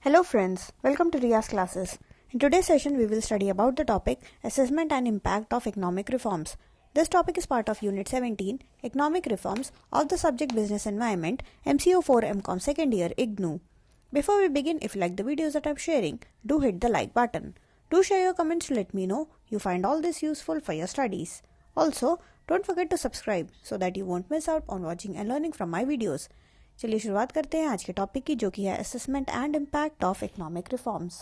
Hello friends, welcome to Riya's classes. In today's session we will study about the topic Assessment and Impact of Economic Reforms. This topic is part of Unit 17, Economic Reforms of the subject Business Environment, MCO4 MCOM second year IGNOU. Before we begin, if you like the videos that I'm sharing, do hit the like button. Do share your comments to let me know you find all this useful for your studies. Also, don't forget to subscribe so that you won't miss out on watching and learning from my videos. चलिए शुरुआत करते हैं आज के topic की, जो कि है assessment and impact of economic reforms.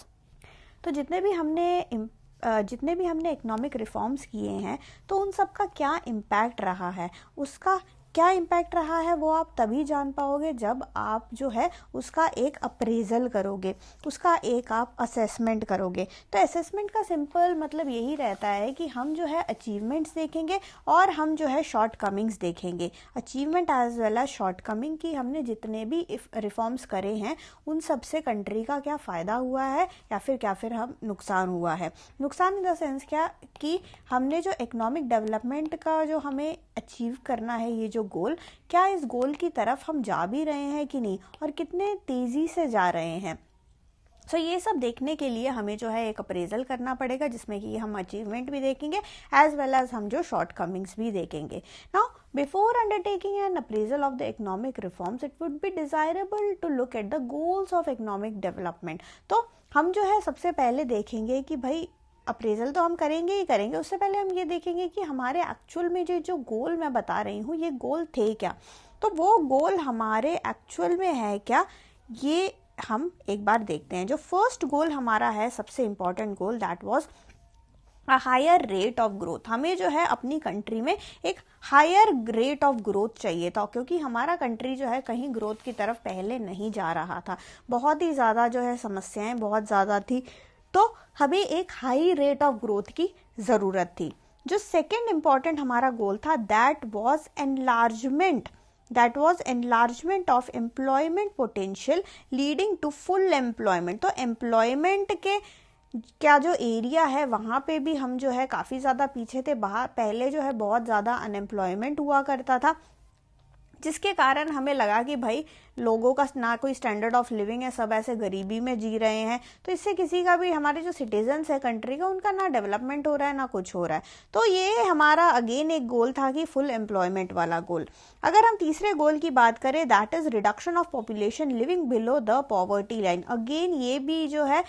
तो जितने भी हमने इकोनॉमिक रिफॉर्म्स किए हैं तो उन सब का क्या इम्पैक्ट रहा है, उसका क्या इम्पैक्ट रहा है वो आप तभी जान पाओगे जब आप जो है उसका एक अप्रेजल करोगे, उसका एक आप असेसमेंट करोगे। तो असेसमेंट का सिंपल मतलब यही रहता है कि हम जो है अचीवमेंट्स देखेंगे और हम जो है शॉर्ट कमिंग्स देखेंगे। Achievement as well as shortcoming की हमने जितने भी रिफॉर्म्स करे हैं उन सब से कंट्री का क्या फ़ायदा हुआ है या फिर हम नुकसान हुआ है। नुकसान इन द सेंस क्या कि हमने जो इकोनॉमिक डेवलपमेंट का जो हमें अचीव करना है, ये जो गोल, क्या इस गोल की तरफ हम जा भी रहे हैं कि नहीं और कितने तेजी से जा रहे हैं। सो ये सब देखने के लिए हमें जो है एक अप्रेजल करना पड़ेगा, जिसमें कि हम अचीवमेंट भी देखेंगे एज वेल एज हम जो शॉर्ट कमिंग्स भी देखेंगे। Now before undertaking an appraisal of the economic reforms it would be desirable to look at the goals of economic development. तो हम जो है सबसे पहले देखेंगे कि भाई अप्रेजल तो हम करेंगे ही करेंगे, उससे पहले हम ये देखेंगे कि हमारे एक्चुअल में जो गोल मैं बता रही हूँ ये गोल थे क्या, तो वो गोल हमारे एक्चुअल में है क्या, ये हम एक बार देखते हैं। जो फर्स्ट गोल हमारा है, सबसे important goal, that was a higher rate of growth. हमें जो है अपनी कंट्री में एक हायर रेट ऑफ ग्रोथ चाहिए था, क्योंकि हमारा कंट्री जो है कहीं ग्रोथ की तरफ पहले नहीं जा रहा था, बहुत ही ज़्यादा जो है समस्याएं बहुत ज़्यादा थी, तो हमें एक हाई रेट ऑफ ग्रोथ की ज़रूरत थी। जो सेकेंड इंपॉर्टेंट हमारा गोल था that was enlargement of employment potential leading to full employment. तो एम्प्लॉयमेंट के क्या जो एरिया है वहाँ पे भी हम जो है काफ़ी ज़्यादा पीछे थे। बाहर पहले जो है बहुत ज़्यादा अनएम्प्लॉयमेंट हुआ करता था, जिसके कारण हमें लगा कि भाई लोगों का ना कोई स्टैंडर्ड ऑफ लिविंग है, सब ऐसे गरीबी में जी रहे हैं, तो इससे किसी का भी, हमारे जो सिटीजन्स है कंट्री का, उनका ना डेवलपमेंट हो रहा है ना कुछ हो रहा है। तो ये हमारा अगेन एक गोल था कि फुल एम्प्लॉयमेंट वाला गोल। अगर हम तीसरे गोल की बात करें, that is reduction of population living below the poverty line. Again ये भी जो है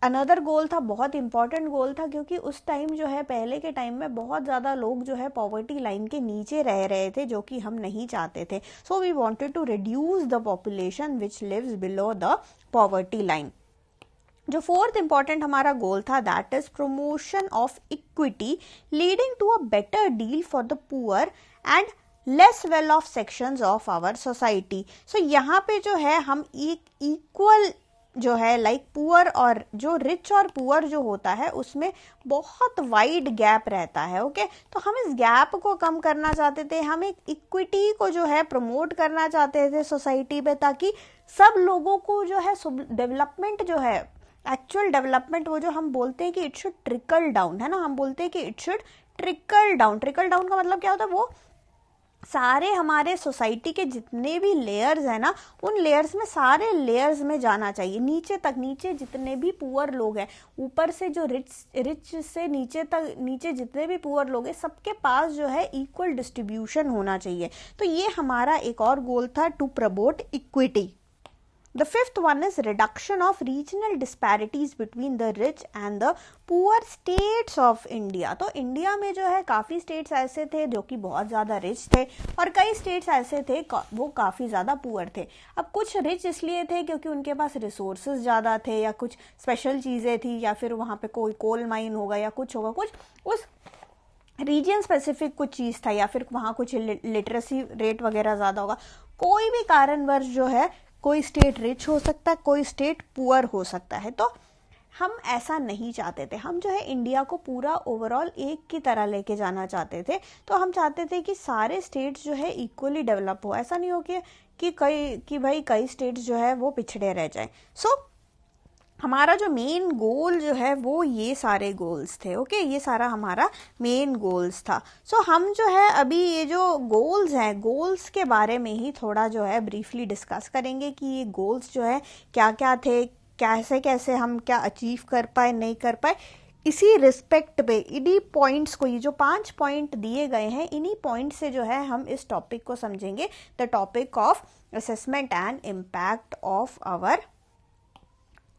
अनदर गोल था, बहुत इंपॉर्टेंट गोल था, क्योंकि उस टाइम जो है पहले के टाइम में बहुत ज़्यादा लोग जो है पॉवर्टी लाइन के नीचे रह रहे थे, जो कि हम नहीं चाहते थे। So we wanted to reduce the population which lives below the poverty line. जो फोर्थ इंपॉर्टेंट हमारा गोल था, that is promotion of equity leading to a better deal for the poor and less well off sections of our society. So यहाँ पे जो है हम एक equal जो है लाइक पुअर और जो रिच और पुअर जो होता है उसमें बहुत वाइड गैप रहता है। ओके, तो हम इस गैप को कम करना चाहते थे, हम एक इक्विटी को जो है प्रमोट करना चाहते थे सोसाइटी में, ताकि सब लोगों को जो है डेवलपमेंट जो है, एक्चुअल डेवलपमेंट, वो जो हम बोलते हैं कि इट शुड ट्रिकल डाउन, है ना, हम बोलते हैं कि it should trickle down. Trickle down का मतलब क्या होता है, वो सारे हमारे सोसाइटी के जितने भी लेयर्स हैं ना, उन लेयर्स में, सारे लेयर्स में जाना चाहिए, नीचे तक, नीचे जितने भी पुअर लोग हैं, ऊपर से जो रिच से नीचे तक, नीचे जितने भी पुअर लोग हैं, सबके पास जो है इक्वल डिस्ट्रीब्यूशन होना चाहिए। तो ये हमारा एक और गोल था, to promote equity. The fifth one is reduction of regional disparities between the rich and the poor states of India। तो इंडिया में जो है काफ़ी स्टेट्स ऐसे थे जो कि बहुत ज़्यादा रिच थे, और कई स्टेट्स ऐसे थे वो काफ़ी ज़्यादा पुअर थे। अब कुछ रिच इसलिए थे क्योंकि उनके पास रिसोर्सेज ज़्यादा थे, या कुछ स्पेशल चीज़ें थी, या फिर वहाँ पे कोई कोल माइन होगा या कुछ होगा, कुछ उस रीजन स्पेसिफिक कुछ चीज़ था, या फिर वहाँ कुछ लिटरेसी रेट वगैरह ज़्यादा होगा। कोई भी कारणवश जो है कोई स्टेट रिच हो सकता है, कोई स्टेट पुअर हो सकता है। तो हम ऐसा नहीं चाहते थे, हम जो है इंडिया को पूरा ओवरऑल एक की तरह लेके जाना चाहते थे। तो हम चाहते थे कि सारे स्टेट्स जो है इक्वली डेवलप हो, ऐसा नहीं हो कि भाई कई स्टेट्स जो है वो पिछड़े रह जाएं। सो हमारा जो मेन गोल जो है वो ये सारे गोल्स थे। ओके, ये सारा हमारा मेन गोल्स था। सो हम जो है अभी ये जो गोल्स हैं, गोल्स के बारे में ही थोड़ा जो है ब्रीफली डिस्कस करेंगे कि ये गोल्स जो है क्या क्या थे, कैसे कैसे हम क्या अचीव कर पाए नहीं कर पाए, इसी रिस्पेक्ट पे इन्हीं पॉइंट्स को, ये जो 5 पॉइंट दिए गए हैं, इन्हीं पॉइंट से जो है हम इस टॉपिक को समझेंगे, the topic of assessment and impact of our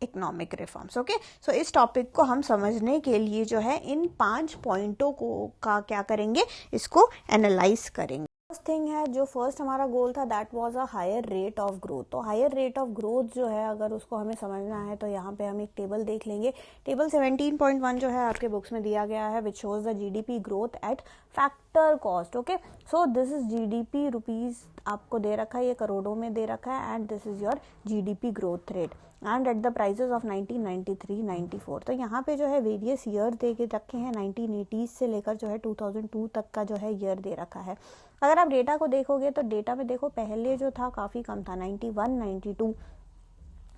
economic reforms. Okay, so इस टॉपिक को हम समझने के लिए जो है इन 5 पॉइंटों को का क्या करेंगे, इसको एनालाइज करेंगे। फर्स्ट थिंग है, जो फर्स्ट हमारा गोल था, that was a higher rate of growth. तो हायर रेट ऑफ ग्रोथ जो है, अगर उसको हमें समझना है तो यहाँ पे हम एक टेबल देख लेंगे। टेबल 17.1 जो है आपके बुक्स में दिया गया है, which shows the GDP growth at factor cost. Okay, so this is GDP, rupees आपको दे रखा है, ये करोड़ों में दे रखा है, and this is your GDP growth rate and at the prices of 1993-94। तो यहाँ पे जो है वेरियस ईयर दे के रखे हैं, 1980s से लेकर जो है 2002 तक का जो है ईयर दे रखा है। अगर आप डेटा को देखोगे तो डेटा में देखो पहले जो था काफ़ी कम था, 91-92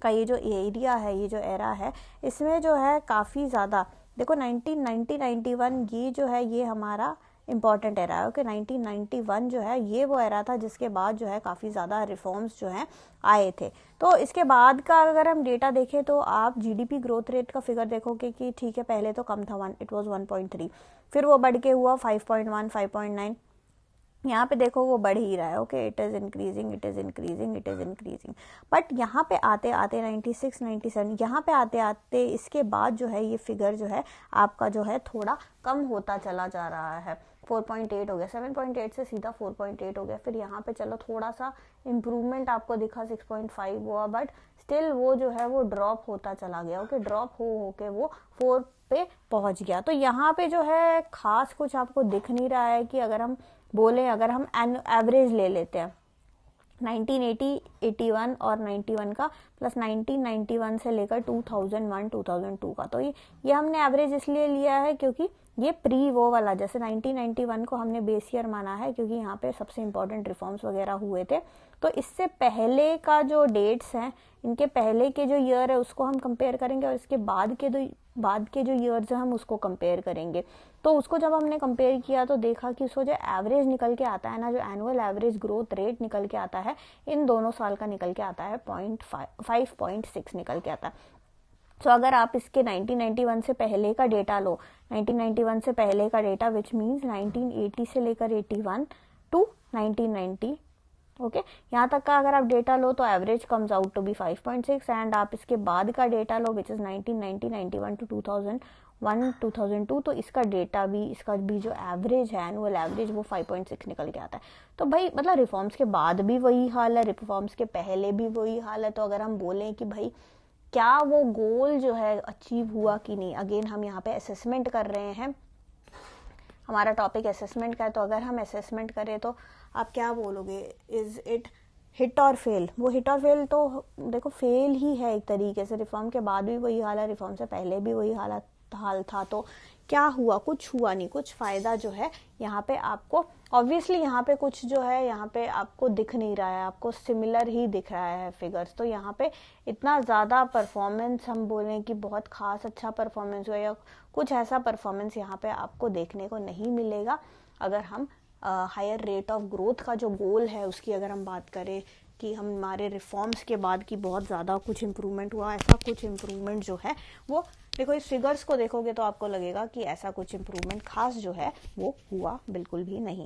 का ये जो एरिया है, ये जो एरा है, इसमें जो है काफ़ी ज़्यादा देखो 1990-91 ये जो है ये हमारा इंपॉर्टेंट एरा है। ओके, 1991 जो है ये वो एरा था जिसके बाद जो है काफ़ी ज़्यादा रिफॉर्म्स जो हैं आए थे। तो इसके बाद का अगर हम डेटा देखें तो आप जीडीपी ग्रोथ रेट का फिगर देखोगे कि ठीक है, पहले तो कम था, इट वाज 1.3, फिर वो बढ़ के हुआ 5.1, 5.9, यहाँ पे देखो वो बढ़ ही रहा है। Okay, it is increasing, it is increasing, it is increasing. But यहाँ पे आते आते 96, 97, यहाँ पे आते आते इसके बाद जो है ये फिगर जो है आपका जो है थोड़ा कम होता चला जा रहा है। 4.8 हो गया, 7.8 से सीधा 4.8 हो गया। फिर यहाँ पे चलो थोड़ा सा इम्प्रूवमेंट आपको दिखा, 6.5 हुआ, बट स्टिल वो जो है वो ड्रॉप होता चला गया। ओके, ड्रॉप हो के वो 4 पे पहुँच गया। तो यहाँ पे जो है खास कुछ आपको दिख नहीं रहा है कि अगर हम बोले, अगर हम एवरेज ले लेते हैं 1980, 81 और 91 का, प्लस 1991 से लेकर 2001, 2002 का, तो ये हमने एवरेज इसलिए लिया है क्योंकि ये प्री वो वाला, जैसे 1991 को हमने बेस ईयर माना है क्योंकि यहाँ पे सबसे इम्पोर्टेंट रिफॉर्म्स वगैरह हुए थे। तो इससे पहले का जो डेट्स हैं, इनके पहले के जो ईयर है उसको हम कंपेयर करेंगे, और इसके बाद के जो ईयर्स हैं हम उसको कंपेयर करेंगे। तो उसको जब हमने कंपेयर किया तो देखा कि उसको जो एवरेज निकल के आता है ना, जो एनुअल एवरेज ग्रोथ रेट निकल के आता है, इन दोनों साल का निकल के आता है 5.6 निकल के आता है। तो अगर आप इसके 1991 से पहले का डेटा लो, 1991 से पहले का डेटा विच मीन्स 1980 से लेकर 81 टू 1990, ओके, यहाँ तक का अगर आप डेटा लो तो average comes out to be 5.6, and आप इसके बाद का डेटा लो विच इज 1990, 91 टू 2001, 2002, तो इसका डेटा भी, इसका भी जो एवरेज है, एनुअल एवरेज, वो 5.6 निकल के आता है। तो भाई मतलब रिफॉर्म्स के बाद भी वही हाल है, रिफॉर्म्स के पहले भी वही हाल है। तो अगर हम बोलें कि भाई क्या वो गोल जो है अचीव हुआ कि नहीं, अगेन हम यहाँ पे असेसमेंट कर रहे हैं, हमारा टॉपिक असेसमेंट का है। तो अगर हम असेसमेंट करें तो आप क्या बोलोगे, इज इट हिट और फेल? वो हिट और फेल तो देखो फेल ही है एक तरीके से। रिफॉर्म के बाद भी वही हाल है, रिफॉर्म से पहले भी वही हाल था। तो क्या हुआ? कुछ हुआ नहीं, कुछ फायदा जो है यहाँ पे आपको ऑब्वियसली यहाँ पे कुछ जो है यहाँ पे आपको दिख नहीं रहा है, आपको सिमिलर ही दिख रहा है फिगर्स। तो यहाँ पे इतना ज़्यादा परफॉर्मेंस हम बोलें कि बहुत खास अच्छा परफॉर्मेंस हुआ या कुछ ऐसा परफॉर्मेंस यहाँ पे आपको देखने को नहीं मिलेगा। अगर हम हायर रेट ऑफ ग्रोथ का जो गोल है उसकी अगर हम बात करें कि हमारे रिफॉर्म्स के बाद की बहुत ज़्यादा कुछ इम्प्रूवमेंट हुआ, ऐसा कुछ इम्प्रूवमेंट जो है वो देखो इस फिगर्स को देखोगे तो आपको लगेगा कि ऐसा कुछ इम्प्रूवमेंट खास जो है वो हुआ बिल्कुल भी नहीं।